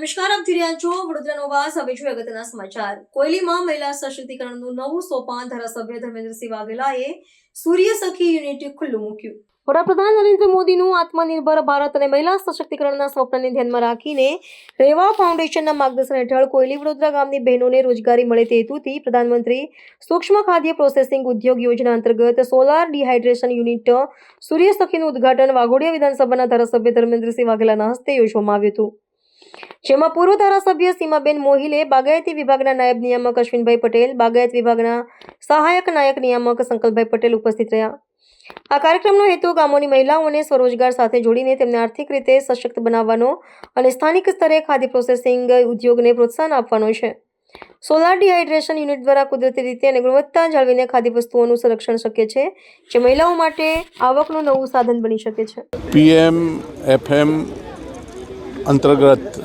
નમસ્કાર, આપ જોઈ રહ્યા છો વડોદરાનો અવાજ. હવે જોઈએ અગત્યના સમાચાર. કોયલીમાં મહિલા સશક્તિકરણનું નવું સોપાન ધારાસભ્ય ધર્મેન્દ્રસિંહ વાઘેલાએ સૂર્ય સખી યુનિટ ખુલ્લું મૂક્યું. વડાપ્રધાન નરેન્દ્ર મોદીનું આત્મનિર્ભર ભારત અને મહિલા સશક્તિકરણના સ્વપ્નને ધ્યાનમાં રાખીને રેવા ફાઉન્ડેશનના માર્ગદર્શન હેઠળ કોયલી વડોદરા ગામની બહેનોને રોજગારી મળે તે હેતુથી પ્રધાનમંત્રી સૂક્ષ્મ ખાદ્ય પ્રોસેસિંગ ઉદ્યોગ યોજના અંતર્ગત સોલાર ડિહાઇડ્રેશન યુનિટ સૂર્ય સખીનું ઉદ્ઘાટન વાઘોડિયા વિધાનસભાના ધારાસભ્ય ધર્મેન્દ્રસિંહ વાઘેલાના હસ્તે યોજવામાં આવ્યું હતું, જેમાં પૂર્વ ધારાસભ્ય સીમાબેન મોહિલે, બાગાયતી વિભાગના નાયબ નિયામક અશ્વિનભાઈ પટેલ, બાગાયત વિભાગના સહાયક નાયક નિયામક સંકલ્પભાઈ પટેલ ઉપસ્થિત રહ્યા. આ કાર્યક્રમનો હેતુ ગામોની મહિલાઓને સ્વરોજગાર સાથે જોડીને તેમને આર્થિક રીતે સશક્ત બનાવવાનો અને સ્થાનિક સ્તરે ખાદ્ય પ્રોસેસિંગ ઉદ્યોગને પ્રોત્સાહન આપવાનો છે. સોલાર ડિહાઇડ્રેશન યુનિટ દ્વારા કુદરતી રીતે અને ગુણવત્તા જાળવીને ખાદ્ય વસ્તુઓનું સંરક્ષણ શક્ય છે, જે મહિલાઓ માટે આવકનું નવું સાધન બની શકે છે. PM-FM અંતર્ગત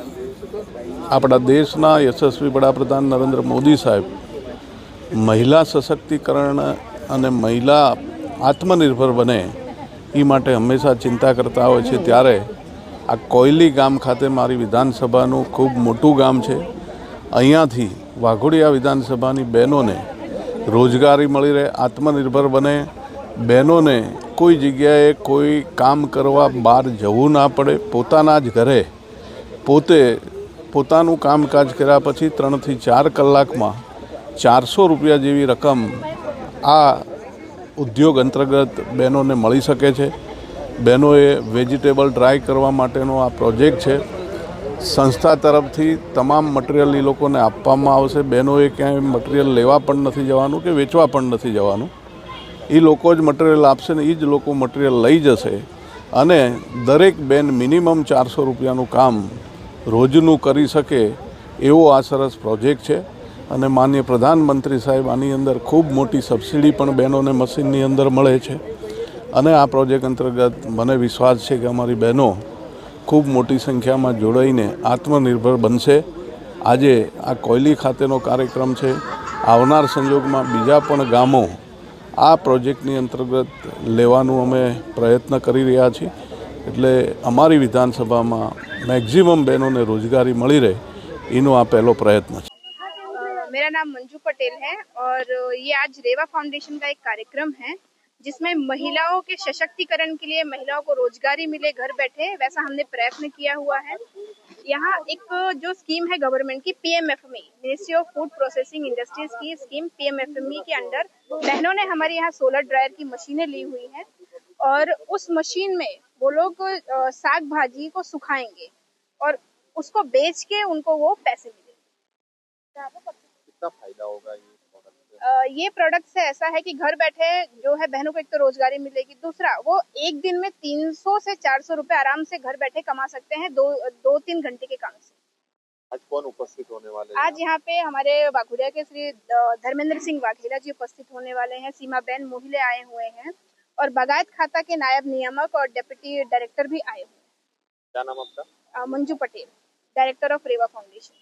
આપણા દેશના યશસ્વી વડાપ્રધાન નરેન્દ્ર મોદી સાહેબ મહિલા સશક્તિકરણ અને મહિલા આત્મનિર્ભર બને એ માટે હંમેશા ચિંતા કરતા હોય છે. ત્યારે આ કોયલી ગામ ખાતે મારી વિધાનસભાનું ખૂબ મોટું ગામ છે. અહીંયાથી વાઘોડિયા વિધાનસભાની બહેનોને રોજગારી મળી રહે, આત્મનિર્ભર બને, બહેનોને કોઈ જગ્યાએ કોઈ કામ કરવા બહાર જવું ના પડે, પોતાના જ ઘરે પોતે પોતાનું કામકાજ કર્યા પછી 3 થી 4 કલાકમાં 400 રૂપિયા જેવી રકમ આ ઉદ્યોગ અંતર્ગત બહેનોને મળી શકે છે. બહેનોએ વેજીટેબલ ડ્રાય કરવા માટેનો આ પ્રોજેક્ટ છે. સંસ્થા તરફથી તમામ મટીરિયલ એ લોકોને આપવામાં આવશે. બહેનોએ ક્યાંય મટીરિયલ લેવા પણ નથી જવાનું કે વેચવા પણ નથી જવાનું. એ લોકો જ મટીરિયલ આપશે ને એ જ લોકો મટીરિયલ લઈ જશે અને દરેક બેન મિનિમમ 400 રૂપિયાનું કામ રોજનું કરી શકે એવો આ સરસ પ્રોજેક્ટ છે. અને માનનીય પ્રધાનમંત્રી સાહેબ આની અંદર ખૂબ મોટી સબસિડી પણ બહેનોને મશીનની અંદર મળે છે. અને આ પ્રોજેક્ટ અંતર્ગત મને વિશ્વાસ છે કે અમારી બહેનો ખૂબ મોટી સંખ્યામાં જોડાઈને આત્મનિર્ભર બનશે. આજે આ કોયલી ખાતેનો કાર્યક્રમ છે. આવનાર સંજોગમાં બીજા પણ ગામો આ પ્રોજેક્ટની અંતર્ગત લેવાનું અમે પ્રયત્ન કરી રહ્યા છીએ. એટલે અમારી વિધાનસભામાં મેક્સિમમ બહેનોને रोजगारी મળી રહે એનો આ પહેલો પ્રયત્ન છે. मेरा नाम मंजू पटेल है और ये आज रेवा फाउंडेशन का एक कार्यक्रम है जिसमें महिलाओं के सशक्तिकरण के लिए महिलाओं को रोजगारी मिले घर बैठे, वैसा हमने प्रयत्न किया हुआ है. यहाँ एक जो स्कीम है गवर्नमेंट की PMFME, ministry of food processing industries की स्कीम PMFME के अंडर बहनों ने हमारे यहाँ सोलर ड्रायर की मशीनें ली हुई हैं और उस मशीन में वो लोग साग भाजी को सुखाएंगे और उसको बेच के उनको वो पैसे मिलेंगे. कितना फायदा होगा ये प्रोडक्ट से ऐसा है कि घर बैठे जो है बहनों को एक तो रोजगारी मिलेगी, दूसरा वो एक दिन में 300 से 400 रुपए आराम से घर बैठे कमा सकते हैं 2-3 घंटे के काम से. आज कौन उपस्थित होने वाले हैं? आज यहाँ पे हमारे वाघोडिया के श्री धर्मेंद्र सिंह वाघेला जी उपस्थित होने वाले हैं. सीमाबेन मोहिले आए हुए हैं और बागायत खाता के नायब नियामक और डेप्यूटी डायरेक्टर भी आए हुए हैं. क्या नाम आपका? Manju Patel, director of Reva foundation.